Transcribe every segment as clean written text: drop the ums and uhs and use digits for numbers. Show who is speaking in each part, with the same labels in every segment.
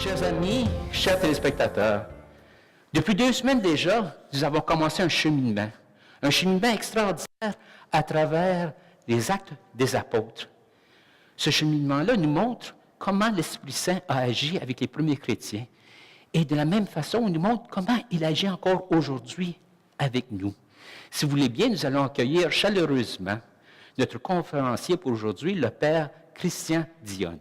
Speaker 1: Chers amis, chers téléspectateurs, depuis 2 semaines déjà, nous avons commencé un cheminement extraordinaire à travers les actes des apôtres. Ce cheminement-là nous montre comment l'Esprit Saint a agi avec les premiers chrétiens et de la même façon, il nous montre comment il agit encore aujourd'hui avec nous. Si vous voulez bien, nous allons accueillir chaleureusement notre conférencier pour aujourd'hui, le Père Christian Dionne.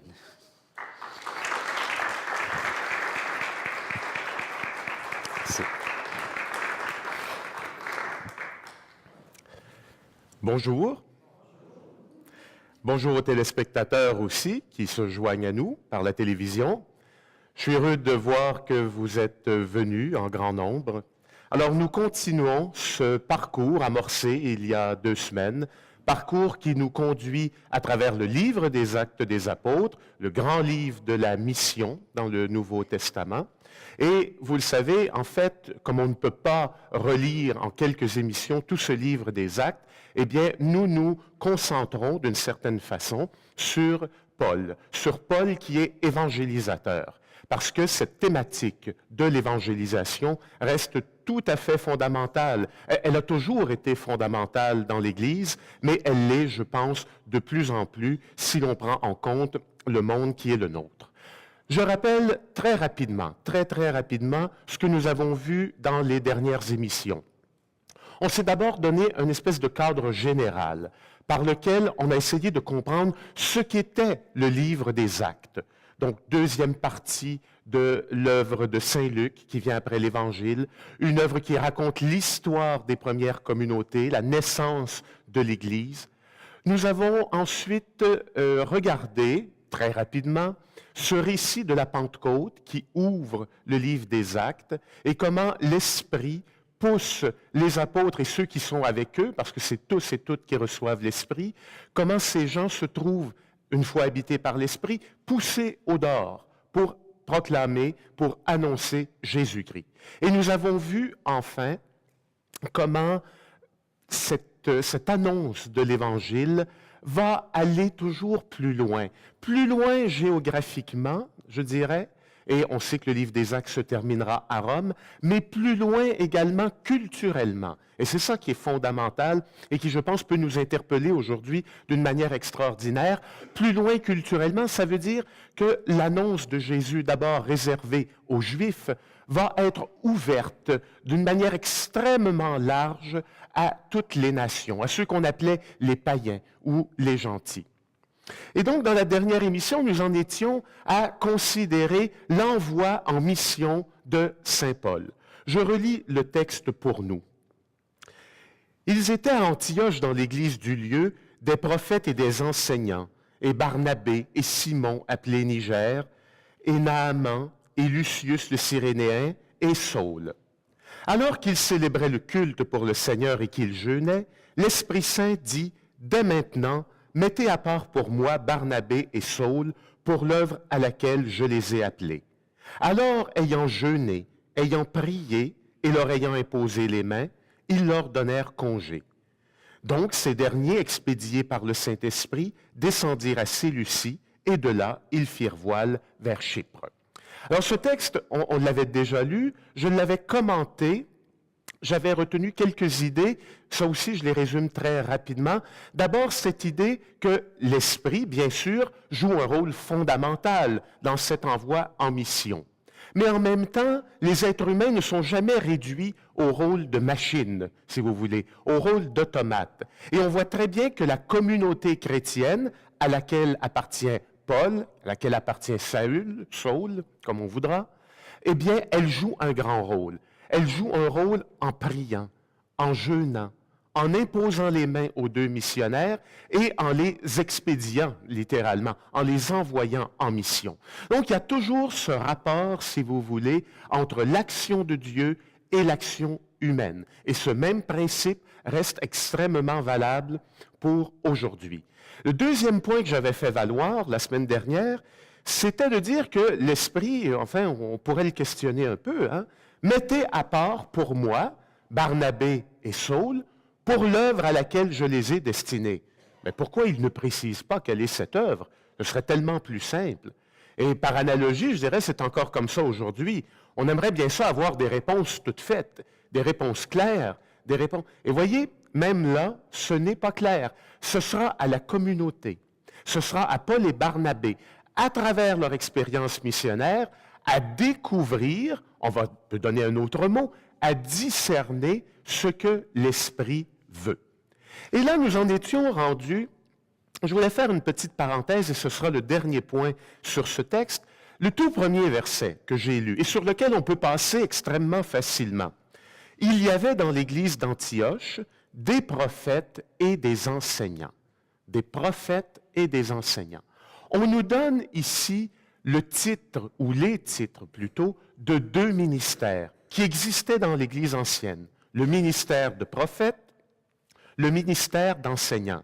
Speaker 2: Bonjour. Bonjour aux téléspectateurs aussi qui se joignent à nous par la télévision. Je suis heureux de voir que vous êtes venus en grand nombre. Alors nous continuons ce parcours amorcé il y a 2 semaines, parcours qui nous conduit à travers le livre des Actes des Apôtres, le grand livre de la mission dans le Nouveau Testament. Et vous le savez, en fait, comme on ne peut pas relire en quelques émissions tout ce livre des Actes, eh bien, nous nous concentrons d'une certaine façon sur Paul qui est évangélisateur. Parce que cette thématique de l'évangélisation reste tout à fait fondamentale. Elle a toujours été fondamentale dans l'Église, mais elle l'est, je pense, de plus en plus si l'on prend en compte le monde qui est le nôtre. Je rappelle très rapidement, très rapidement, ce que nous avons vu dans les dernières émissions. On s'est d'abord donné une espèce de cadre général par lequel on a essayé de comprendre ce qu'était le livre des Actes. Donc, 2e partie de l'œuvre de Saint Luc, qui vient après l'Évangile, une œuvre qui raconte l'histoire des premières communautés, la naissance de l'Église. Nous avons ensuite regardé, très rapidement, ce récit de la Pentecôte qui ouvre le livre des Actes et comment l'Esprit pousse les apôtres et ceux qui sont avec eux, parce que c'est tous et toutes qui reçoivent l'Esprit, comment ces gens se trouvent, une fois habités par l'Esprit, poussés au dehors pour proclamer, pour annoncer Jésus-Christ. Et nous avons vu enfin comment cette annonce de l'Évangile va aller toujours plus loin géographiquement, je dirais, et on sait que le livre des Actes se terminera à Rome, mais plus loin également culturellement. Et c'est ça qui est fondamental et qui, je pense, peut nous interpeller aujourd'hui d'une manière extraordinaire. Plus loin culturellement, ça veut dire que l'annonce de Jésus, d'abord réservée aux Juifs, va être ouverte d'une manière extrêmement large à toutes les nations, à ceux qu'on appelait les païens ou les gentils. Et donc, dans la dernière émission, nous en étions à considérer l'envoi en mission de Saint Paul. Je relis le texte pour nous. Ils étaient à Antioche dans l'église du lieu, des prophètes et des enseignants, et Barnabé et Simon appelé Niger, et Naaman et Lucius le Cyrénéen et Saul. Alors qu'ils célébraient le culte pour le Seigneur et qu'ils jeûnaient, l'Esprit Saint dit, dès maintenant, mettez à part pour moi Barnabé et Saul pour l'œuvre à laquelle je les ai appelés. Alors, ayant jeûné, ayant prié et leur ayant imposé les mains, ils leur donnèrent congé. Donc, ces derniers, expédiés par le Saint-Esprit, descendirent à Séleucie et de là, ils firent voile vers Chypre. Alors, ce texte, on l'avait déjà lu, je l'avais commenté. J'avais retenu quelques idées, ça aussi je les résume très rapidement. D'abord, cette idée que l'Esprit, bien sûr, joue un rôle fondamental dans cet envoi en mission. Mais en même temps, les êtres humains ne sont jamais réduits au rôle de machine, si vous voulez, au rôle d'automate. Et on voit très bien que la communauté chrétienne, à laquelle appartient Paul, à laquelle appartient Saul, comme on voudra, eh bien, elle joue un grand rôle. Elle joue un rôle en priant, en jeûnant, en imposant les mains aux 2 missionnaires et en les expédiant, littéralement, en les envoyant en mission. Donc, il y a toujours ce rapport, si vous voulez, entre l'action de Dieu et l'action humaine. Et ce même principe reste extrêmement valable pour aujourd'hui. Le deuxième point que j'avais fait valoir la semaine dernière, c'était de dire que l'Esprit, enfin, on pourrait le questionner un peu, mettez à part pour moi, Barnabé et Saul, pour l'œuvre à laquelle je les ai destinés. Mais pourquoi il ne précise pas quelle est cette œuvre? Ce serait tellement plus simple. Et par analogie, je dirais, c'est encore comme ça aujourd'hui. On aimerait bien ça avoir des réponses toutes faites, des réponses claires, des réponses... Et voyez, même là, ce n'est pas clair. Ce sera à la communauté, ce sera à Paul et Barnabé, à travers leur expérience missionnaire, à découvrir, peut donner un autre mot, à discerner ce que l'Esprit veut. Et là, nous en étions rendus, je voulais faire une petite parenthèse et ce sera le dernier point sur ce texte, le tout premier verset que j'ai lu et sur lequel on peut passer extrêmement facilement. Il y avait dans l'Église d'Antioche des prophètes et des enseignants. Des prophètes et des enseignants. On nous donne ici le titre, ou les titres plutôt, de 2 ministères qui existaient dans l'Église ancienne. Le ministère de prophète, le ministère d'enseignant.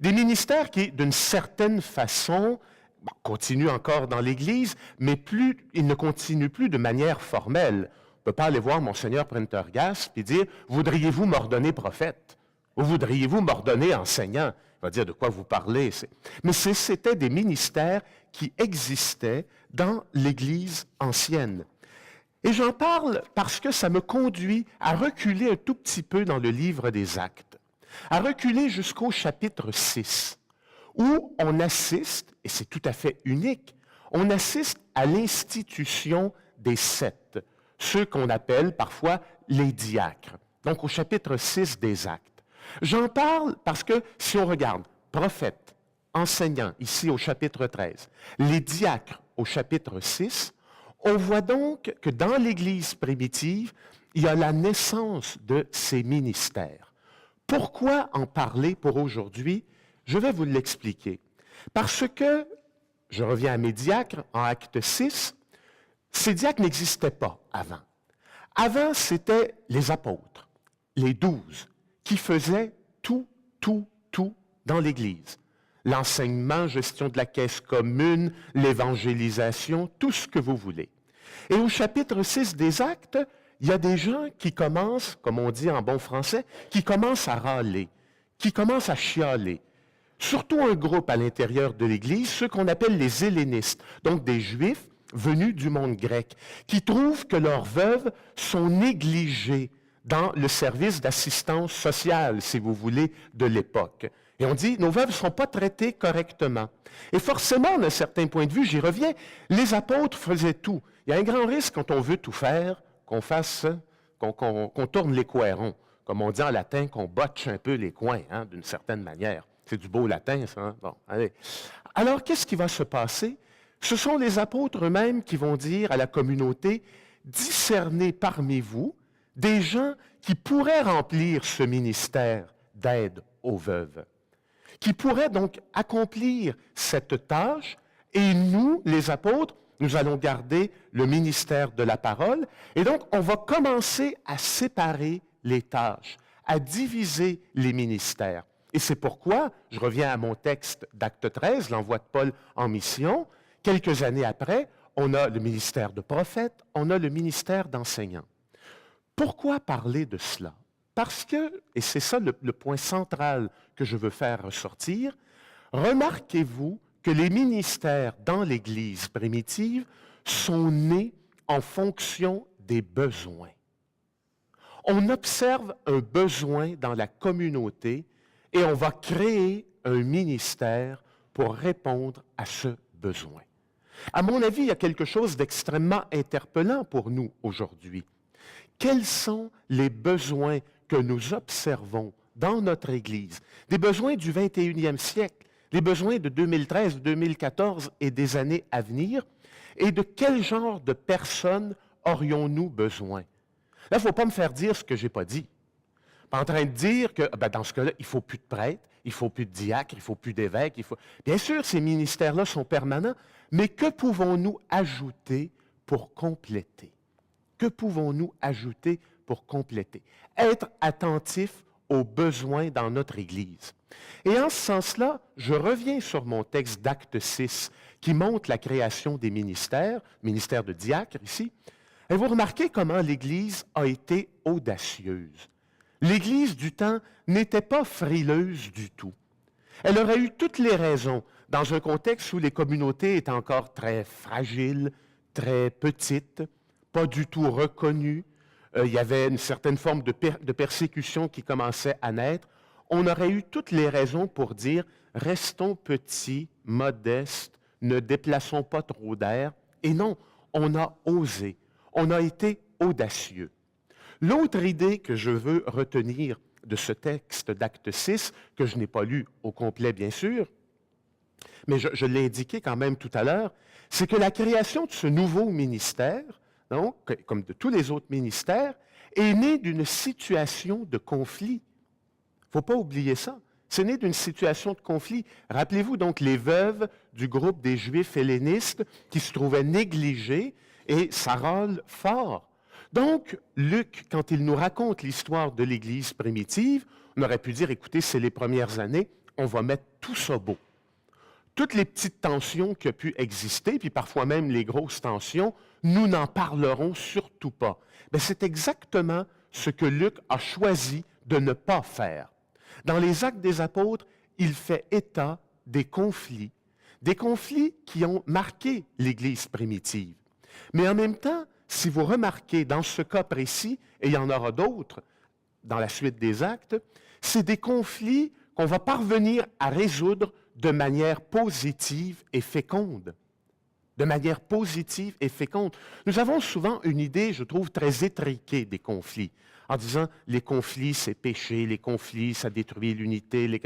Speaker 2: Des ministères qui, d'une certaine façon, continuent encore dans l'Église, mais ils ne continuent plus de manière formelle. On ne peut pas aller voir Monseigneur Prendergast et dire « Voudriez-vous m'ordonner prophète? Ou voudriez-vous m'ordonner enseignant? » Il va dire « De quoi vous parlez? » Mais c'était des ministères qui existaient dans l'Église ancienne. Et j'en parle parce que ça me conduit à reculer un tout petit peu dans le livre des Actes, à reculer jusqu'au chapitre 6, où on assiste, et c'est tout à fait unique, on assiste à l'institution des 7, ceux qu'on appelle parfois les diacres. Donc au chapitre 6 des Actes. J'en parle parce que si on regarde prophète, enseignant, ici au chapitre 13, les diacres au chapitre 6, on voit donc que dans l'Église primitive, il y a la naissance de ces ministères. Pourquoi en parler pour aujourd'hui? Je vais vous l'expliquer. Parce que, je reviens à mes diacres en acte 6, ces diacres n'existaient pas avant. Avant, c'était les apôtres, les 12, qui faisaient tout dans l'Église. L'enseignement, gestion de la caisse commune, l'évangélisation, tout ce que vous voulez. Et au chapitre 6 des Actes, il y a des gens qui commencent, comme on dit en bon français, qui commencent à râler, qui commencent à chialer. Surtout un groupe à l'intérieur de l'Église, ceux qu'on appelle les hellénistes, donc des Juifs venus du monde grec, qui trouvent que leurs veuves sont négligées dans le service d'assistance sociale, si vous voulez, de l'époque. Et on dit, nos veuves ne sont pas traitées correctement. Et forcément, d'un certain point de vue, j'y reviens, les apôtres faisaient tout. Il y a un grand risque quand on veut tout faire, qu'on tourne les coërons, comme on dit en latin, qu'on botche un peu les coins, hein, d'une certaine manière. C'est du beau latin, ça. Hein? Bon, allez. Alors, qu'est-ce qui va se passer? Ce sont les apôtres eux-mêmes qui vont dire à la communauté, discernez parmi vous des gens qui pourraient remplir ce ministère d'aide aux veuves, qui pourraient donc accomplir cette tâche, et nous, les apôtres, nous allons garder le ministère de la parole, et donc on va commencer à séparer les tâches, à diviser les ministères. Et c'est pourquoi, je reviens à mon texte d'Acte 13, l'envoi de Paul en mission, quelques années après, on a le ministère de prophète, on a le ministère d'enseignant. Pourquoi parler de cela? Parce que, et c'est ça le point central que je veux faire ressortir, remarquez-vous que les ministères dans l'Église primitive sont nés en fonction des besoins. On observe un besoin dans la communauté et on va créer un ministère pour répondre à ce besoin. À mon avis, il y a quelque chose d'extrêmement interpellant pour nous aujourd'hui. Quels sont les besoins que nous observons dans notre Église? Des besoins du 21e siècle, les besoins de 2013, 2014 et des années à venir, et de quel genre de personnes aurions-nous besoin? Là, il ne faut pas me faire dire ce que je n'ai pas dit. Pas en train de dire que, dans ce cas-là, il ne faut plus de prêtres, il ne faut plus de diacres, il ne faut plus d'évêques. Bien sûr, ces ministères-là sont permanents, mais que pouvons-nous ajouter pour compléter? Que pouvons-nous ajouter pour compléter? Être attentif aux besoins dans notre Église. Et en ce sens-là, je reviens sur mon texte d'Acte 6 qui montre la création des ministères, ministère de diacre ici. Et vous remarquez comment l'Église a été audacieuse. L'Église du temps n'était pas frileuse du tout. Elle aurait eu toutes les raisons dans un contexte où les communautés étaient encore très fragiles, très petites, pas du tout reconnues. Il y avait une certaine forme de persécution qui commençait à naître. On aurait eu toutes les raisons pour dire « restons petits, modestes, ne déplaçons pas trop d'air ». Et non, on a osé, on a été audacieux. L'autre idée que je veux retenir de ce texte d'Acte 6, que je n'ai pas lu au complet bien sûr, mais je l'ai indiqué quand même tout à l'heure, c'est que la création de ce nouveau ministère, donc, comme de tous les autres ministères, est née d'une situation de conflit. Il ne faut pas oublier ça. C'est né d'une situation de conflit. Rappelez-vous donc les veuves du groupe des Juifs hellénistes qui se trouvaient négligés, et ça râle fort. Donc, Luc, quand il nous raconte l'histoire de l'Église primitive, on aurait pu dire, écoutez, c'est les premières années, on va mettre tout ça beau. Toutes les petites tensions qui ont pu exister, puis parfois même les grosses tensions, nous n'en parlerons surtout pas. Mais c'est exactement ce que Luc a choisi de ne pas faire. Dans les Actes des Apôtres, il fait état des conflits qui ont marqué l'Église primitive. Mais en même temps, si vous remarquez dans ce cas précis, et il y en aura d'autres dans la suite des Actes, c'est des conflits qu'on va parvenir à résoudre de manière positive et féconde. De manière positive et féconde. Nous avons souvent une idée, je trouve, très étriquée des conflits, en disant les conflits, c'est péché, les conflits, ça détruit l'unité.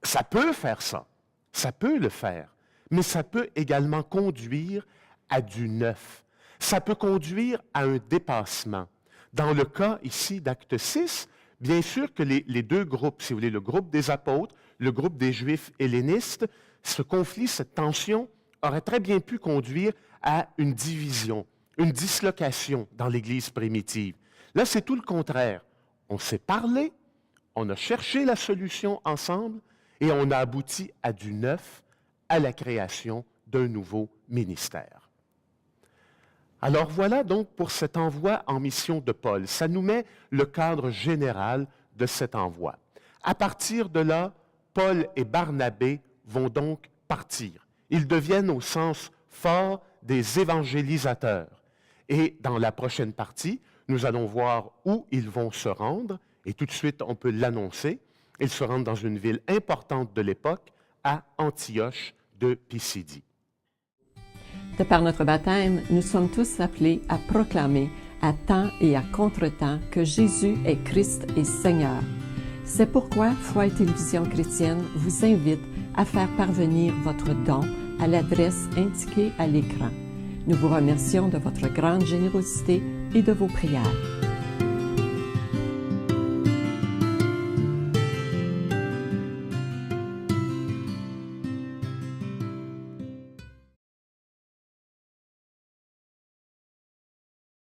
Speaker 2: Ça peut faire ça, ça peut le faire, mais ça peut également conduire à du neuf. Ça peut conduire à un dépassement. Dans le cas ici d'Acte 6, bien sûr que les deux groupes, si vous voulez, le groupe des apôtres, le groupe des Juifs hellénistes, ce conflit, cette tension aurait très bien pu conduire à une division, une dislocation dans l'Église primitive. Là, c'est tout le contraire. On s'est parlé, on a cherché la solution ensemble et on a abouti à du neuf, à la création d'un nouveau ministère. Alors voilà donc pour cet envoi en mission de Paul. Ça nous met le cadre général de cet envoi. À partir de là, Paul et Barnabé vont donc partir. Ils deviennent au sens fort des évangélisateurs. Et dans la prochaine partie, nous allons voir où ils vont se rendre, et tout de suite on peut l'annoncer. Ils se rendent dans une ville importante de l'époque, à Antioche de Pisidie.
Speaker 3: De par notre baptême, nous sommes tous appelés à proclamer à temps et à contre-temps que Jésus est Christ et Seigneur. C'est pourquoi Foi et Télévision chrétienne vous invite à faire parvenir votre don à l'adresse indiquée à l'écran. Nous vous remercions de votre grande générosité et de vos prières.